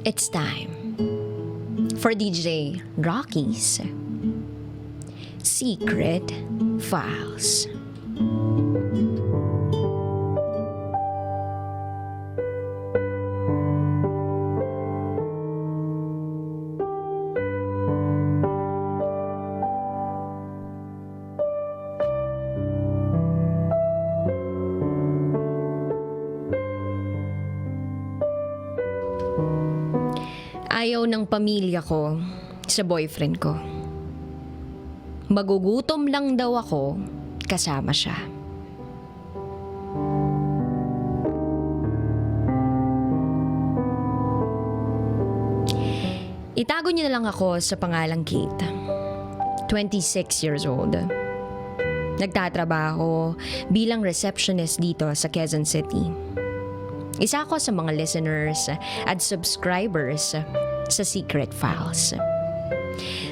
It's time for DJ Rocky's Secret Files. Ayaw ng pamilya ko sa boyfriend ko. Magugutom lang daw ako kasama siya. Itago niyo na lang ako sa pangalang Kate. 26 years old. Nagtatrabaho bilang receptionist dito sa Quezon City. Isa ako sa mga listeners at subscribers sa Secret Files.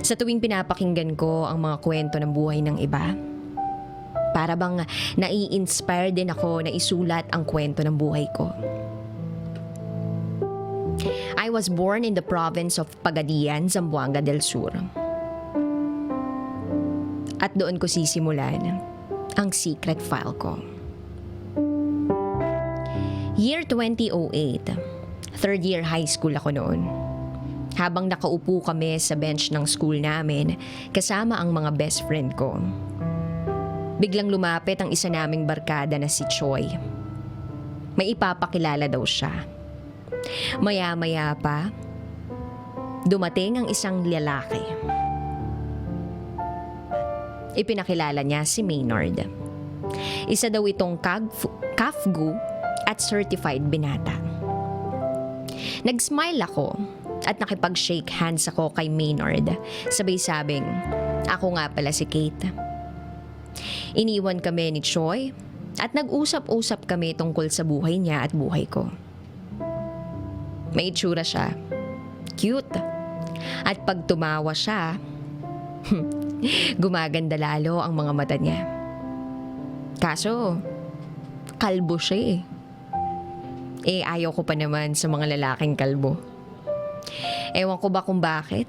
Sa tuwing pinapakinggan ko ang mga kwento ng buhay ng iba, para bang nai-inspire din ako na isulat ang kwento ng buhay ko. I was born in the province of Pagadian, Zamboanga del Sur. At doon ko sisimulan ang secret file ko. Year 2008, third year high school ako noon. Habang nakaupo kami sa bench ng school namin, kasama ang mga best friend ko. Biglang lumapit ang isa naming barkada na si Choi. May ipapakilala daw siya. Maya-maya pa, dumating ang isang lalaki. Ipinakilala niya si Maynard. Isa daw itong kafgu at certified binata. Nag-smile ako at nakipag-shake hands ako kay Maynard. Sabay sabing, ako nga pala si Kate. Iniwan kami ni Choi at nag-usap-usap kami tungkol sa buhay niya at buhay ko. May itsura siya. Cute. At pag tumawa siya, gumaganda lalo ang mga mata niya. Kaso, kalbo siya eh. Ayaw ko pa naman sa mga lalaking kalbo. Ewan ko ba kung bakit.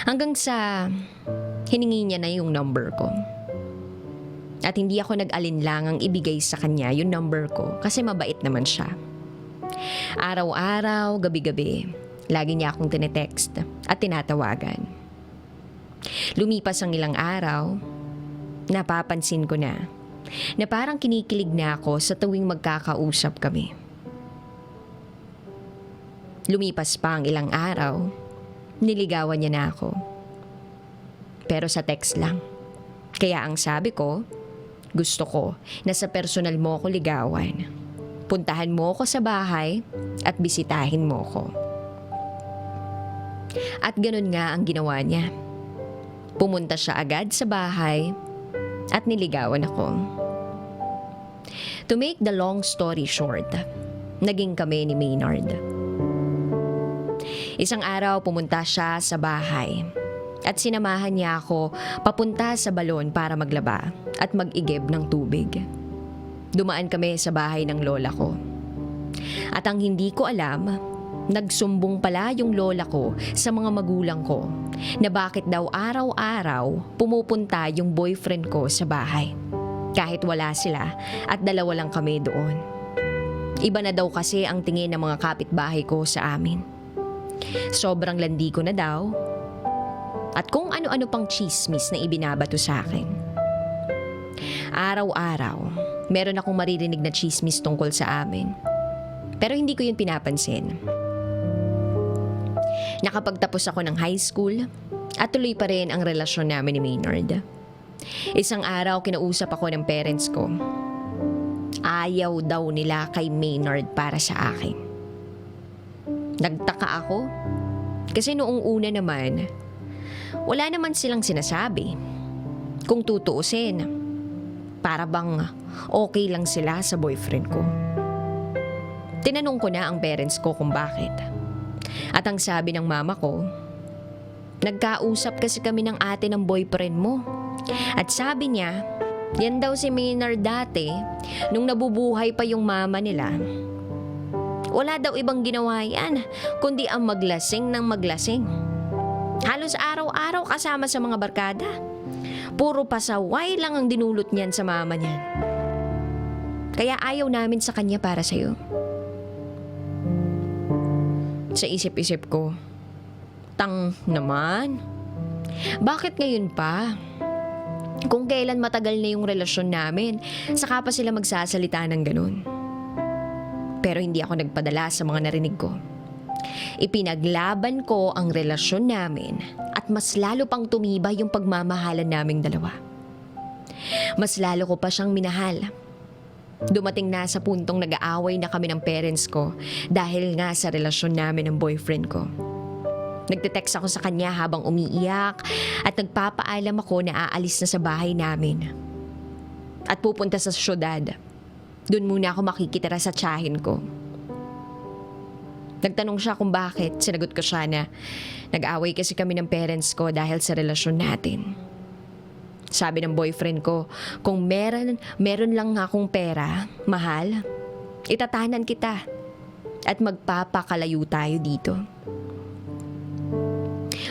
Hanggang sa hiningi niya na yung number ko. At hindi ako nag-alinlangang ibigay sa kanya yung number ko kasi mabait naman siya. Araw-araw, gabi-gabi, lagi niya akong tinetext at tinatawagan. Lumipas ang ilang araw, napapansin ko na parang kinikilig na ako sa tuwing magkakausap kami. Lumipas pa ang ilang araw, niligawan niya na ako. Pero sa text lang. Kaya ang sabi ko, gusto ko na sa personal mo ko ligawan. Puntahan mo ko sa bahay at bisitahin mo ko. At ganun nga ang ginawa niya. Pumunta siya agad sa bahay at niligawan ako. To make the long story short, naging kami ni Maynard. Isang araw pumunta siya sa bahay at sinamahan niya ako papunta sa balon para maglaba at mag-igib ng tubig. Dumaan kami sa bahay ng lola ko. At ang hindi ko alam, nagsumbong pala yung lola ko sa mga magulang ko na bakit daw araw-araw pumupunta yung boyfriend ko sa bahay. Kahit wala sila at dalawa lang kami doon. Iba na daw kasi ang tingin ng mga kapitbahay ko sa amin. Sobrang landi ko na daw. At kung ano-ano pang chismis na ibinabato sa akin. Araw-araw, meron akong maririnig na chismis tungkol sa amin. Pero hindi ko yun pinapansin. Nakapagtapos ako ng high school at tuloy pa rin ang relasyon namin ni Maynard. Isang araw kinausap ako ng parents ko. Ayaw daw nila kay Maynard para sa akin. Nagtaka ako kasi noong una naman, wala naman silang sinasabi. Kung tutuusin, para bang okay lang sila sa boyfriend ko. Tinanong ko na ang parents ko kung bakit. At ang sabi ng mama ko, nagkausap kasi kami ng ate ng boyfriend mo. At sabi niya, yan daw si Maynard dati, nung nabubuhay pa yung mama nila. Wala daw ibang ginawa yan, kundi ang maglasing ng maglasing. Halos araw-araw kasama sa mga barkada. Puro pasaway lang ang dinulot niyan sa mama niyan. Kaya ayaw namin sa kanya para sa'yo. Sa isip-isip ko, tang naman. Bakit ngayon pa? Kung kailan matagal na yung relasyon namin, saka pa sila magsasalita ng ganun. Pero hindi ako nagpadala sa mga narinig ko. Ipinaglaban ko ang relasyon namin at mas lalo pang tumibay yung pagmamahalan naming dalawa. Mas lalo ko pa siyang minahal. Dumating na sa puntong nag-aaway na kami ng parents ko dahil nga sa relasyon namin ng boyfriend ko. Nagte-text ako sa kanya habang umiiyak at nagpapaalam ako na aalis na sa bahay namin. At pupunta sa syudad. Doon muna ako makikitira sa tiyahin ko. Nagtanong siya kung bakit. Sinagot ko siya na nag-aaway kasi kami ng parents ko dahil sa relasyon natin. Sabi ng boyfriend ko, kung meron lang akong pera, mahal, itatahanan kita at magpapakalayo tayo dito.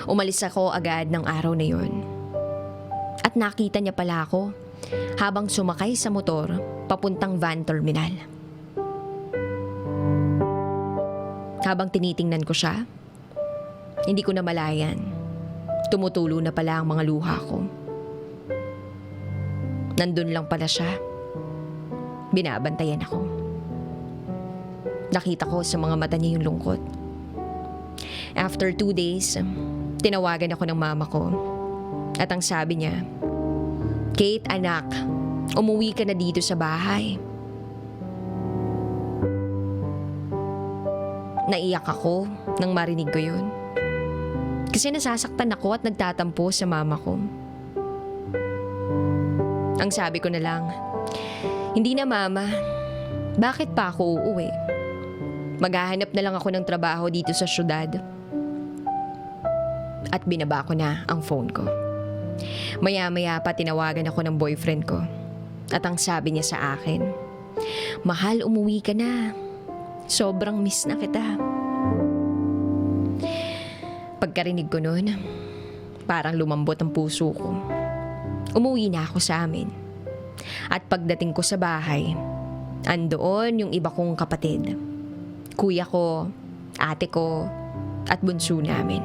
Umalis ako agad ng araw na yon. At nakita niya pala ako habang sumakay sa motor papuntang van terminal. Habang tinitingnan ko siya, hindi ko na malayan. Tumutulo na pala ang mga luha ko. Nandun lang pala siya. Binabantayan ako. Nakita ko sa mga mata niya yung lungkot. After 2 days, tinawagan ako ng mama ko. At ang sabi niya, "Kate, anak, umuwi ka na dito sa bahay." Naiyak ako nang marinig ko yun. Kasi nasasaktan ako at nagtatampo sa mama ko. Ang sabi ko na lang, "Hindi na mama, bakit pa ako uuwi? Maghahanap na lang ako ng trabaho dito sa syudad." At binaba ko na ang phone ko. Maya-maya pa tinawagan ako ng boyfriend ko. At ang sabi niya sa akin, "Mahal, umuwi ka na. Sobrang miss na kita." Pagkarinig ko nun, parang lumambot ang puso ko. Umuwi na ako sa amin. At pagdating ko sa bahay, andoon yung iba kong kapatid. Kuya ko, ate ko, at bunso namin.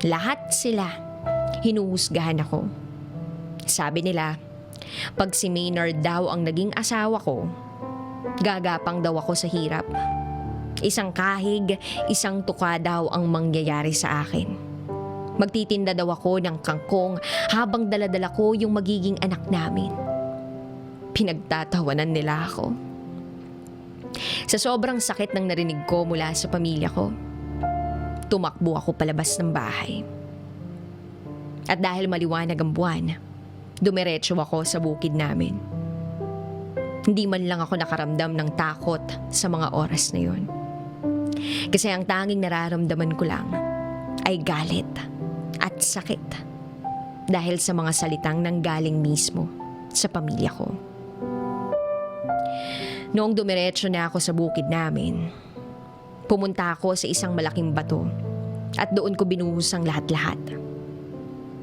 Lahat sila, hinuhusgahan ako. Sabi nila, pag si Maynard daw ang naging asawa ko, gagapang daw ako sa hirap. Isang kahig, isang tuka daw ang mangyayari sa akin. Magtitinda daw ako ng kangkong habang daladala ko yung magiging anak namin. Pinagtatawanan nila ako. Sa sobrang sakit ng narinig ko mula sa pamilya ko, tumakbo ako palabas ng bahay. At dahil maliwanag ang buwan, dumiretso ako sa bukid namin. Hindi man lang ako nakaramdam ng takot sa mga oras na yun. Kasi ang tanging nararamdaman ko lang ay galit at sakit dahil sa mga salitang nanggaling mismo sa pamilya ko. Noong dumiretso na ako sa bukid namin, pumunta ako sa isang malaking bato at doon ko binuhos ang lahat-lahat.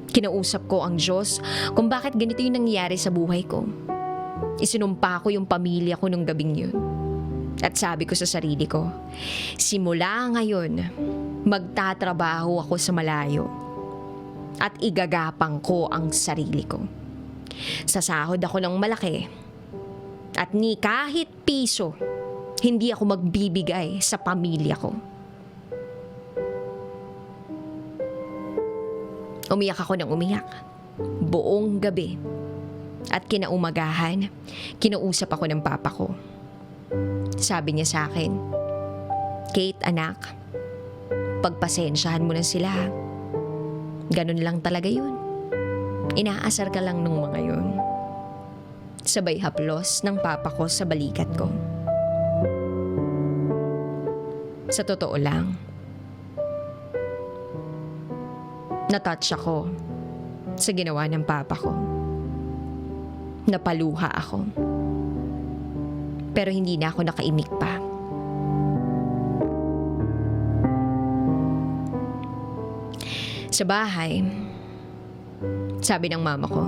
Kinausap ko ang Diyos kung bakit ganito yung nangyayari sa buhay ko. Isinumpa ko yung pamilya ko nung gabing yun. At sabi ko sa sarili ko, simula ngayon, magtatrabaho ako sa malayo. At igagapang ko ang sarili ko. Sasahod ako ng malaki. At ni kahit piso, hindi ako magbibigay sa pamilya ko. Umiyak ako ng umiyak. Buong gabi. At kinaumagahan, kinausap ako ng papa ko. Sabi niya sa akin, "Kate, anak, pagpasensyahan mo na sila. Ganun lang talaga yun. Inaasar ka lang nung mga yun." Sabay haplos ng papa ko sa balikat ko. Sa totoo lang, natouch ako sa ginawa ng papa ko. Napaluha ako. Pero hindi na ako nakaimik pa. Sa bahay, sabi ng mama ko,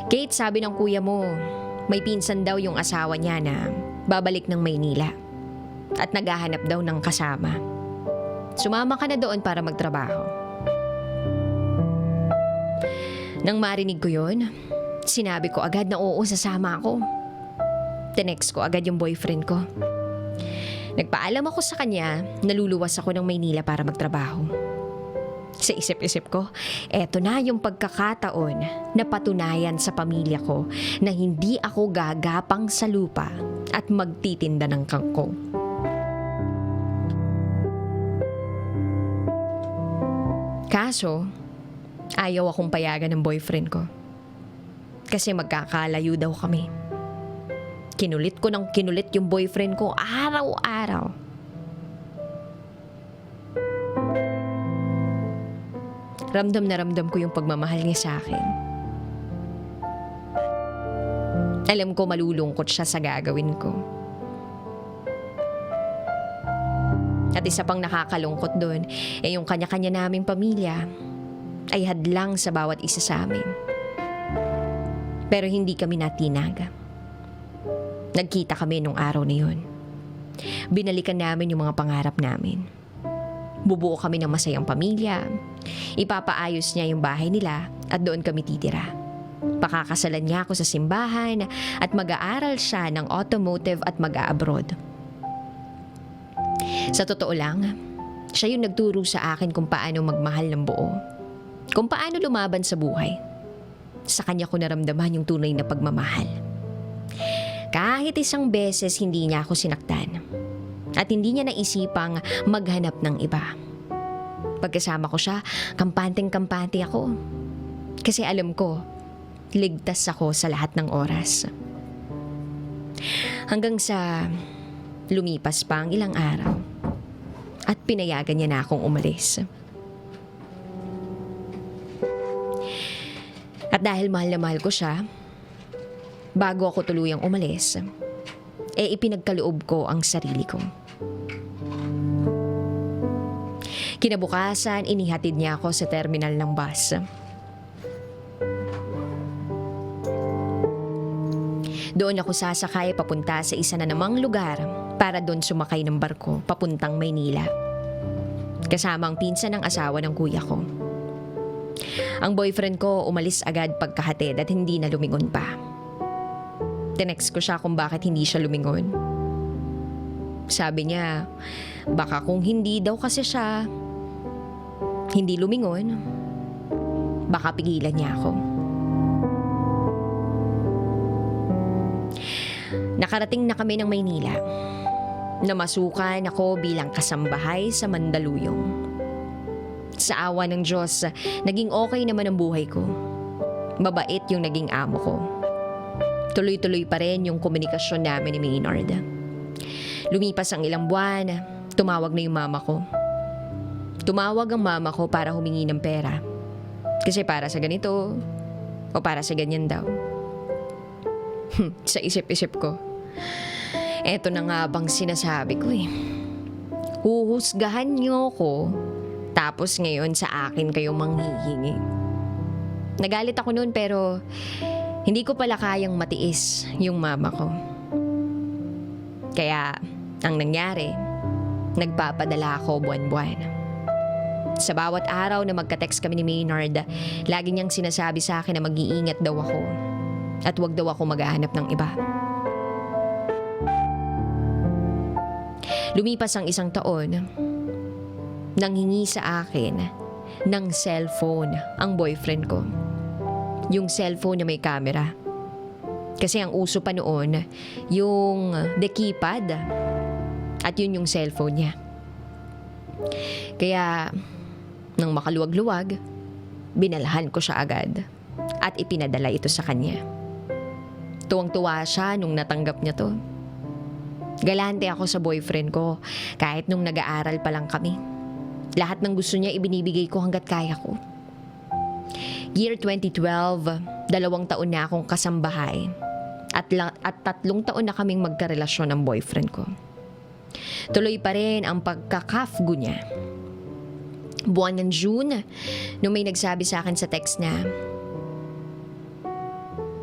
Kate, sabi ng kuya mo, may pinsan daw yung asawa niya na babalik ng Maynila at naghahanap daw ng kasama. Sumama ka na doon para magtrabaho. Nang marinig ko yun, sinabi ko agad na oo, sasama ako. Tinext ko agad yung boyfriend ko. Nagpaalam ako sa kanya na luluwas ako ng Maynila para magtrabaho. Sa isip-isip ko, eto na yung pagkakataon na patunayan sa pamilya ko na hindi ako gagapang sa lupa at magtitinda ng kangkong. Kaso, ayaw akong payagan ng boyfriend ko. Kasi magkakalayo daw kami. Kinulit ko ng kinulit yung boyfriend ko araw-araw. Ramdam na ramdam ko yung pagmamahal niya sa akin. Alam ko malulungkot siya sa gagawin ko. At isa pang nakakalungkot doon, yung kanya-kanya naming pamilya ay hadlang sa bawat isa sa amin. Pero hindi kami natinag. Nagkita kami nung araw na yun. Binalikan namin yung mga pangarap namin. Bubuo kami ng masayang pamilya. Ipapaayos niya yung bahay nila at doon kami titira. Pakakasalan niya ako sa simbahan at mag-aaral siya ng automotive at mag-a-abroad. Sa totoo lang, siya yung nagturo sa akin kung paano magmahal ng buo. Kung paano lumaban sa buhay. Sa kanya ko naramdaman yung tunay na pagmamahal. Kahit isang beses hindi niya ako sinaktan. At hindi niya naisipang maghanap ng iba. Pagkasama ko siya, kampanteng-kampante ako. Kasi alam ko, ligtas ako sa lahat ng oras. Hanggang sa lumipas pa ang ilang araw at pinayagan niya na akong umalis. At dahil mahal na mahal ko siya, bago ako tuluyang umalis, ipinagkaloob ko ang sarili ko. Kinabukasan, inihatid niya ako sa terminal ng bus. Doon ako sasakay papunta sa isa na namang lugar para doon sumakay ng barko papuntang Maynila. Kasama ang pinsan ng asawa ng kuya ko. Ang boyfriend ko umalis agad pagkahatid at hindi na lumingon pa. Tinext ko siya kung bakit hindi siya lumingon. Sabi niya, baka kung hindi daw kasi siya hindi lumingon, baka pigilan niya ako. Nakarating na kami ng Maynila. Namasukan ako bilang kasambahay sa Mandaluyong. Sa awa ng Diyos, naging okay naman ang buhay ko. Mabait yung naging amo ko. Tuloy-tuloy pa rin yung komunikasyon namin ni Maynard. Lumipas ang ilang buwan, tumawag na yung mama ko. Tumawag ang mama ko para humingi ng pera. Kasi para sa ganito, o para sa ganyan daw. Sa isip-isip ko, eto na nga bang sinasabi ko eh. Huhusgahan niyo ko, tapos ngayon sa akin kayo manghihingi. Nagalit ako noon pero hindi ko pala kayang matiis yung mama ko. Kaya ang nangyari, nagpapadala ako buwan-buwan. Sa bawat araw na magka-text kami ni Maynard, lagi niyang sinasabi sa akin na mag-iingat daw ako at wag daw ako maghahanap ng iba. Lumipas ang isang taon, nanghingi sa akin ng cellphone ang boyfriend ko. Yung cellphone na may camera. Kasi ang uso pa noon, yung the keypad. At yun yung cellphone niya. Kaya, nang makaluwag-luwag, binalhan ko siya agad at ipinadala ito sa kanya. Tuwang-tuwa siya nung natanggap niya to. Galante ako sa boyfriend ko kahit nung nag-aaral pa lang kami. Lahat ng gusto niya ibinibigay ko hanggat kaya ko. Year 2012, 2 taon na akong kasambahay at 3 taon na kaming magkarelasyon ng boyfriend ko. Tuloy pa rin ang pagkakafgo niya. Buwan ng June, nung may nagsabi sa akin sa text na,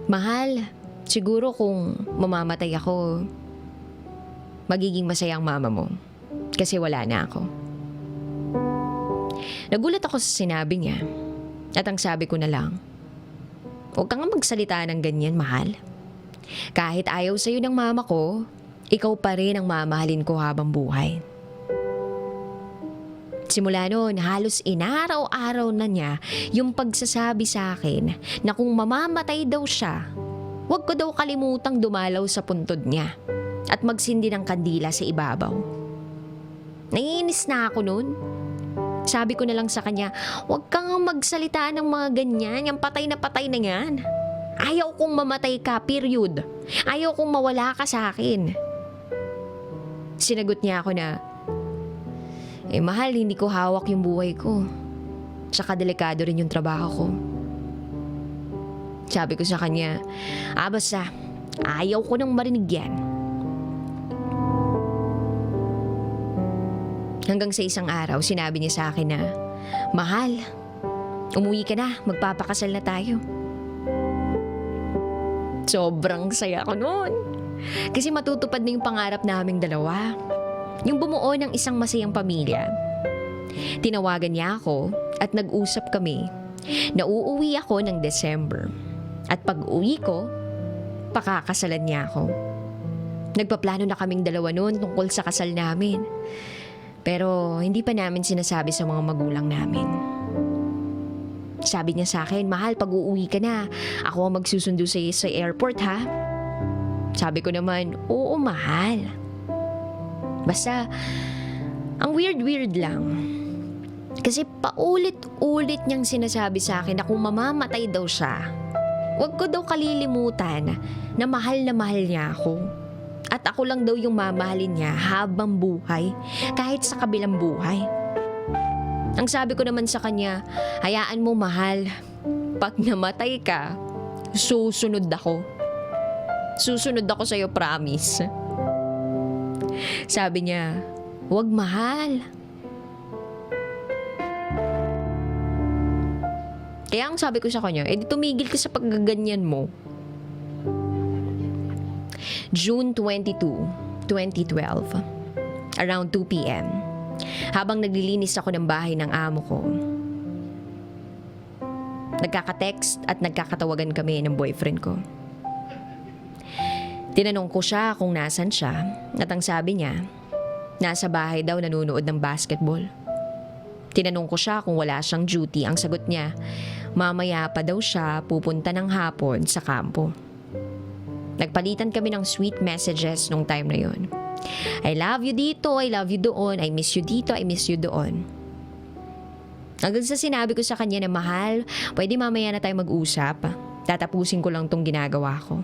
"Mahal, siguro kung mamamatay ako, magiging masaya ang mama mo. Kasi wala na ako." Nagulat ako sa sinabi niya. At ang sabi ko na lang, "Huwag ka nga magsalita ng ganyan, mahal. Kahit ayaw sa'yo ng mama ko, ikaw pa rin ang mamahalin ko habang buhay." Simula noon, halos inaraw-araw na niya yung pagsasabi sa akin na kung mamamatay daw siya, huwag ko daw kalimutang dumalaw sa puntod niya at magsindi ng kandila sa ibabaw. Naiinis na ako noon. Sabi ko na lang sa kanya, "Huwag kang magsalita ng mga ganyan, yung patay na yan. Ayaw kong mamatay ka, period. Ayaw kong mawala ka sa akin." Sinagot niya ako na, "Mahal, hindi ko hawak yung buhay ko. Tsaka delikado rin yung trabaho ko." Sabi ko sa kanya, basta, ayaw ko nang marinig yan." Hanggang sa isang araw, sinabi niya sa akin na, "Mahal, umuwi ka na, magpapakasal na tayo." Sobrang saya ko noon. Kasi matutupad na yung pangarap naming dalawa. Yung bumuo ng isang masayang pamilya. Tinawagan niya ako at nag-usap kami na uuwi ako ng December. At pag uwi ko, pakakasalan niya ako. Nagpaplano na kaming dalawa noon tungkol sa kasal namin. Pero hindi pa namin sinasabi sa mga magulang namin. Sabi niya sa akin, "Mahal, pag uuwi ka na, ako ang magsusundo sa airport, ha?" Sabi ko naman, "Oo, mahal. Basta, ang weird lang. Kasi paulit-ulit niyang sinasabi sa akin na kung mamamatay daw siya, huwag ko daw kalilimutan na mahal niya ako. At ako lang daw yung mamahalin niya habang buhay, kahit sa kabilang buhay." Ang sabi ko naman sa kanya, "Hayaan mo, mahal. Pag namatay ka, susunod ako. Susunod ako sa'yo, promise." Sabi niya, "Huwag, mahal." Kaya ang sabi ko sa kanya, di tumigil ka sa paggaganyan mo. June 22, 2012, around 2 p.m. Habang naglilinis ako ng bahay ng amo ko, nagkaka-text at nagkakatawagan kami ng boyfriend ko. Tinanong ko siya kung nasan siya at ang sabi niya, nasa bahay daw nanonood ng basketball. Tinanong ko siya kung wala siyang duty. Ang sagot niya, mamaya pa daw siya pupunta ng hapon sa kampo. Nagpalitan kami ng sweet messages nung time na yon. I love you dito, I love you doon, I miss you dito, I miss you doon. Hanggang sa sinabi ko sa kanya na, "Mahal, pwede mamaya na tayo mag-usap. Tatapusin ko lang tong ginagawa ko."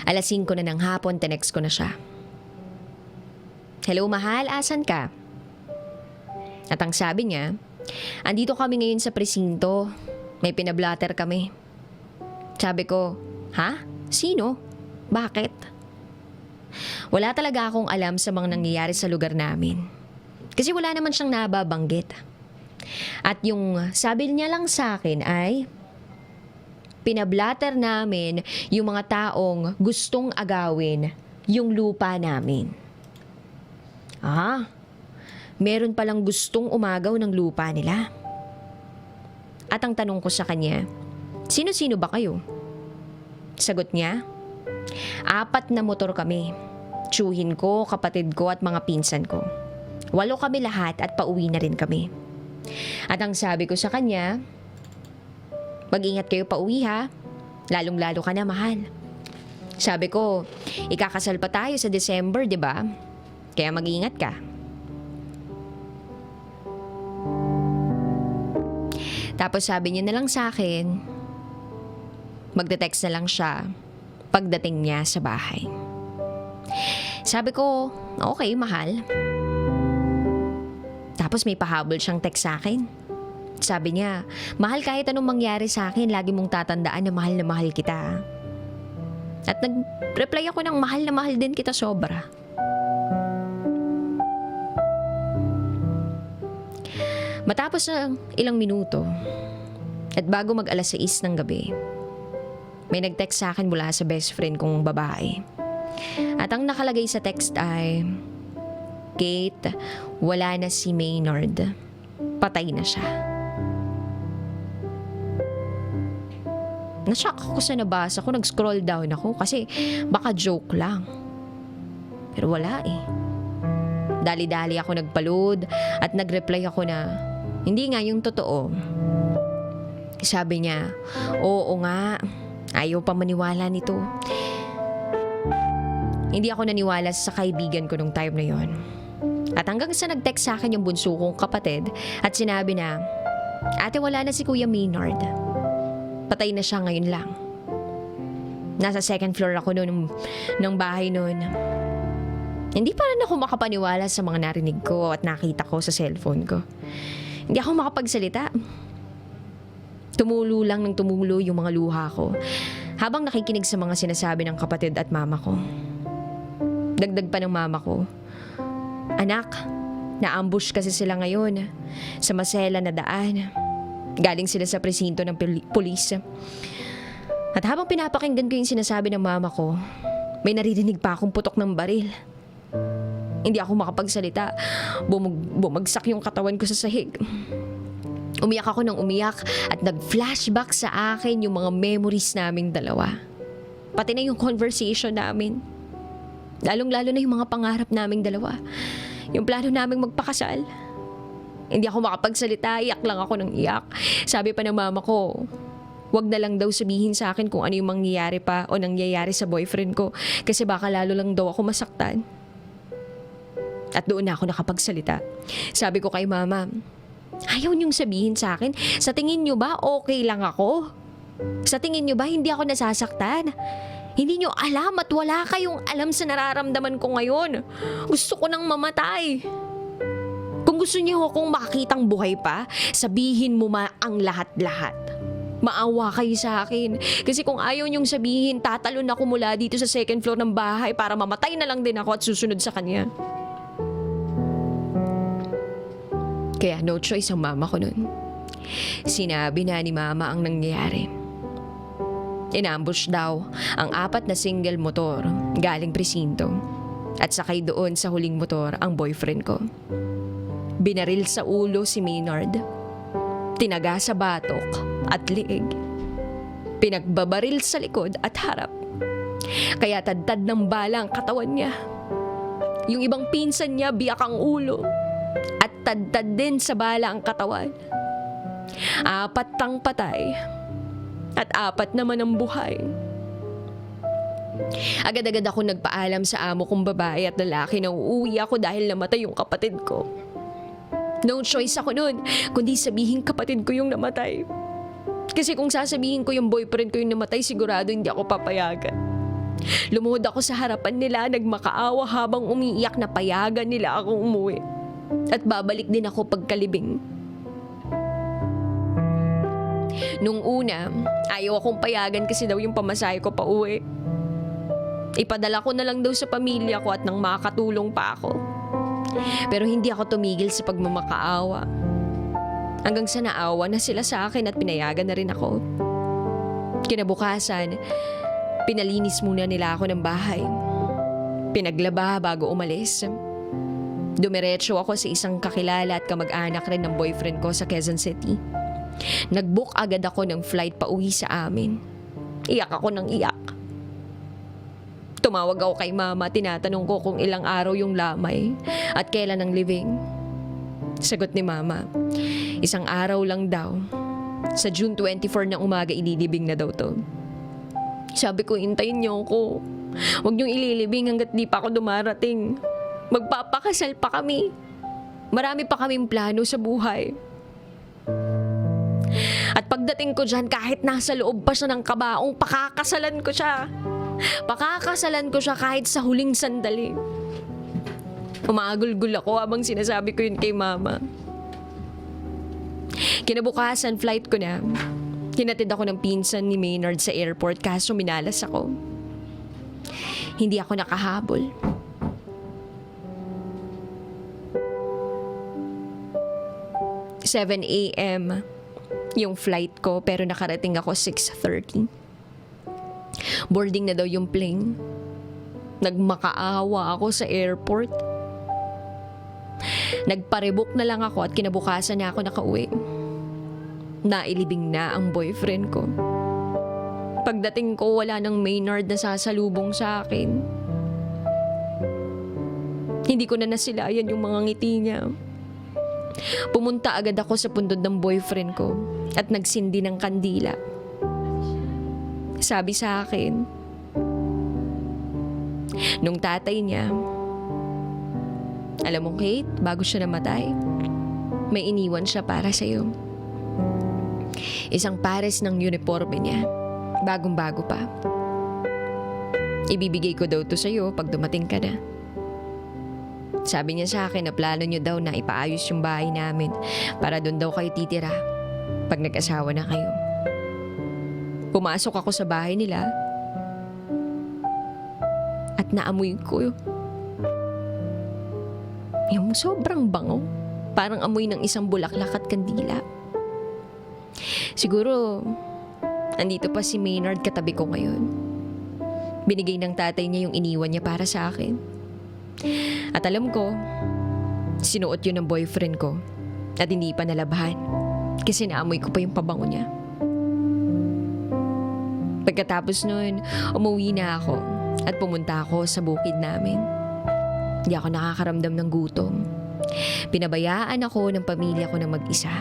5:00 na ng hapon, tinext ko na siya. "Hello, mahal, asan ka?" At ang sabi niya, "Andito kami ngayon sa presinto. May pinablatter kami." Sabi ko, "Ha? Sino? Bakit?" Wala talaga akong alam sa mga nangyayari sa lugar namin. Kasi wala naman siyang nababanggit. At yung sabi niya lang sa akin ay, pinablatter namin yung mga taong gustong agawin yung lupa namin. Meron palang gustong umagaw ng lupa nila. At ang tanong ko sa kanya, "Sino-sino ba kayo?" Sagot niya, 4 na motor kami. Tiyuhin ko, kapatid ko at mga pinsan ko. 8 kami lahat at pauwi na rin kami. At ang sabi ko sa kanya, "Mag-ingat kayo pauwi, ha? Lalong-lalo ka na, mahal." Sabi ko, ikakasal pa tayo sa December, di ba? Kaya mag-ingat ka. Tapos sabi niya na lang sa akin, magte-text na lang siya pagdating niya sa bahay. Sabi ko, okay, mahal. Tapos may pahabol siyang text sa akin. Sabi niya, "Mahal, kahit anong mangyari sa akin, lagi mong tatandaan na mahal kita." At nag-reply ako ng mahal na mahal din kita sobra. Matapos ng ilang minuto at bago mag alas 6 ng gabi, may nag-text sa akin mula sa best friend kong babae. At ang nakalagay sa text ay, Kate, wala na si Maynard. Patay na siya. Nashock ako sa nabasa ko, nag-scroll down ako kasi baka joke lang. Pero wala eh. Dali-dali ako nagpaload at nag-reply ako na hindi nga yung totoo. Sabi niya, oo nga, ayaw pa maniwala nito. Hindi ako naniwala sa kaibigan ko nung time na yon. At hanggang sa nag-text sa akin yung bunso kong kapatid at sinabi na, ate, wala na si Kuya Maynard. Patay na siya ngayon lang. Nasa second floor ako noon ng bahay noon. Hindi pa rin ako makapaniwala sa mga narinig ko at nakita ko sa cellphone ko. Hindi ako makapagsalita. Tumulo lang ng tumulo yung mga luha ko habang nakikinig sa mga sinasabi ng kapatid at mama ko. Dagdag pa ng mama ko, anak, na-ambush kasi sila ngayon sa masela na daan. Galing sila sa presinto ng pulis. At habang pinapakinggan ko yung sinasabi ng mama ko, may naririnig pa akong putok ng baril. Hindi ako makapagsalita. Bumagsak yung katawan ko sa sahig. Umiyak ako ng umiyak at nag-flashback sa akin yung mga memories naming dalawa. Pati na yung conversation namin. Lalong-lalo na yung mga pangarap naming dalawa. Yung plano naming magpakasal. Hindi ako makapagsalita, iyak lang ako ng iyak. Sabi pa ng mama ko, wag na lang daw sabihin sa akin kung ano yung mangyayari pa o nangyayari sa boyfriend ko kasi baka lalo lang daw ako masaktan. At doon na ako nakapagsalita. Sabi ko kay mama, ayaw niyong sabihin sa akin, sa tingin niyo ba okay lang ako? Sa tingin niyo ba hindi ako nasasaktan? Hindi niyo alam at wala kayong alam sa nararamdaman ko ngayon. Gusto ko nang mamatay. Kung gusto niyo akong makakitang buhay pa, sabihin mo ang lahat-lahat. Maawa kayo sa akin. Kasi kung ayaw niyong sabihin, tatalon ako mula dito sa second floor ng bahay para mamatay na lang din ako at susunod sa kanya. Kaya no choice ang mama ko nun. Sinabi na ni mama ang nangyayari. Inambush daw ang 4 na single motor galing presinto at sakay doon sa huling motor ang boyfriend ko. Binaril sa ulo si Maynard. Tinaga sa batok at liig. Pinagbabaril sa likod at harap. Kaya tadtad ng bala ang katawan niya. Yung ibang pinsan niya biyak ang ulo. At tadtad din sa bala ang katawan. 4 ang patay. At 4 naman ang buhay. Agad-agad ako nagpaalam sa amo kong babae at lalaki na uuwi ako dahil namatay yung kapatid ko. No choice ako nun, kundi sabihin kapatid ko yung namatay. Kasi kung sasabihin ko yung boyfriend ko yung namatay, sigurado hindi ako papayagan. Lumuhod ako sa harapan nila, nagmakaawa habang umiiyak na payagan nila akong umuwi. At babalik din ako pagkalibing. Nung una, ayaw akong payagan kasi daw yung pamasahe ko pa uwi. Ipadala ko na lang daw sa pamilya ko at nang makakatulong pa ako. Pero hindi ako tumigil sa pagmamakaawa. Hanggang sa naawa na sila sa akin at pinayagan na rin ako. Kinabukasan, pinalinis muna nila ako ng bahay. Pinaglaba bago umalis. Dumiretso ako sa isang kakilala at kamag-anak rin ng boyfriend ko sa Quezon City. Nag-book agad ako ng flight pa uwi sa amin. Iyak ako ng iyak. Tumawag ako kay mama, tinatanong ko kung ilang araw yung lamay at kailan ang living. Sagot ni mama, 1 araw lang daw. Sa June 24 ng umaga ililibing na daw to. Sabi ko, hintayin niyo ako. Huwag niyong ililibing hanggat di pa ako dumarating. Magpapakasal pa kami. Marami pa kaming plano sa buhay. At pagdating ko dyan, kahit nasa loob pa siya ng kabaong, pakakasalan ko siya. Pakakasalan ko siya kahit sa huling sandali. Umagulgul ako habang sinasabi ko yun kay mama. Kinabukasan, flight ko na. Hinatid ako ng pinsan ni Maynard sa airport kaso minalas ako. Hindi ako nakahabol. 7 a.m. yung flight ko pero nakarating ako 6:30. Boarding na daw yung plane. Nagmakaawa ako sa airport. Nagparebook na lang ako at kinabukasan na ako nakauwi. Nailibing na ang boyfriend ko. Pagdating ko, wala nang Maynard na sasalubong sa akin. Hindi ko na nasilayan yung mga ngiti niya. Pumunta agad ako sa pundod ng boyfriend ko at nagsindi ng kandila. Sabi sa akin, nung tatay niya, alam mo Kate, bago siya namatay, may iniwan siya para sa'yo. Isang pares ng uniforme niya, bagong-bago pa. Ibibigay ko daw to sa'yo pag dumating ka na. Sabi niya sa akin na plano niyo daw na ipaayos yung bahay namin para doon daw kayo titira pag nag-asawa na kayo. Pumasok ako sa bahay nila at naamoy ko yung sobrang bango. Parang amoy ng isang bulaklak at kandila. Siguro, andito pa si Maynard katabi ko ngayon. Binigay ng tatay niya yung iniwan niya para sa akin. At alam ko, sinuot yun ng boyfriend ko at hindi pa nalabahan kasi naamoy ko pa yung pabango niya. Pagkatapos nun, umuwi na ako at pumunta ako sa bukid namin. Hindi ako nakakaramdam ng gutom. Pinabayaan ako ng pamilya ko na mag-isa.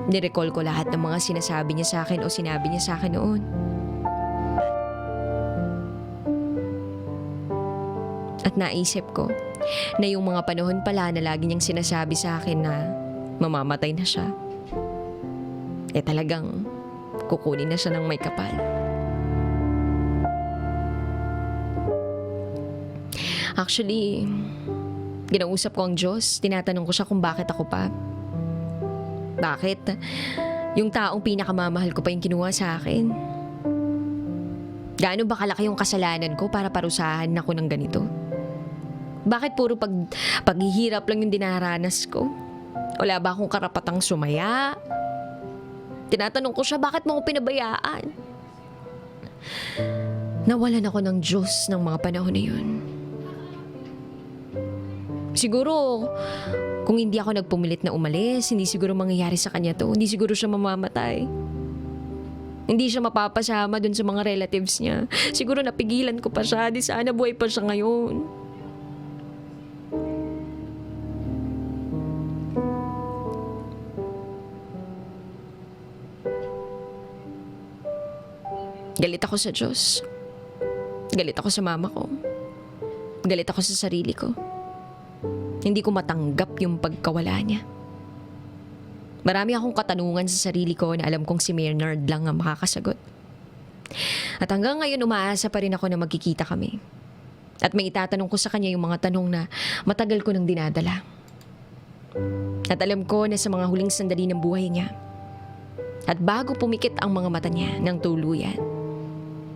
Nirecall ko lahat ng mga sinasabi niya sa akin o sinabi niya sa akin noon. At naisip ko na yung mga panahon pala na lagi niyang sinasabi sa akin na mamamatay na siya, talagang kukunin na siya ng may kapal. Actually, ginausap ko ang Diyos. Tinatanong ko siya kung bakit ako pa. Bakit? Yung taong pinakamamahal ko pa yung kinuha sa akin. Gaano ba kalaki yung kasalanan ko para parusahan ako ng ganito? Bakit puro paghihirap lang yung dinaranas ko? Wala ba akong karapatang sumaya? Tinatanong ko siya, bakit mo ko pinabayaan? Nawalan ako ng Diyos ng mga panahon na yun. Siguro, kung hindi ako nagpumilit na umalis, hindi siguro mangyayari sa kanya to. Hindi siguro siya mamamatay. Hindi siya mapapasama dun sa mga relatives niya. Siguro napigilan ko pa siya. Di sana buhay pa siya ngayon. Galit ako sa Diyos. Galit ako sa mama ko. Galit ako sa sarili ko. Hindi ko matanggap yung pagkawala niya. Marami akong katanungan sa sarili ko na alam kong si Maynard lang ang makakasagot. At hanggang ngayon umaasa pa rin ako na magkikita kami. At may itatanong ko sa kanya yung mga tanong na matagal ko nang dinadala. At alam ko na sa mga huling sandali ng buhay niya, at bago pumikit ang mga mata niya ng tuluyan,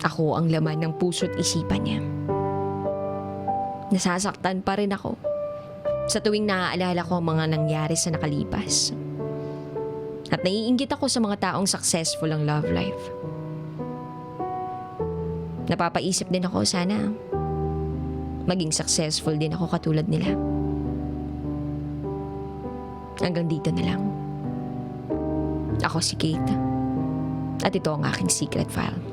ako ang laman ng puso't isipan niya. Nasasaktan pa rin ako sa tuwing naaalala ko ang mga nangyari sa nakalipas. At naiinggit ako sa mga taong successful ang love life. Napapaisip din ako, sana maging successful din ako katulad nila. Hanggang dito na lang. Ako si Kate. At ito ang aking secret file.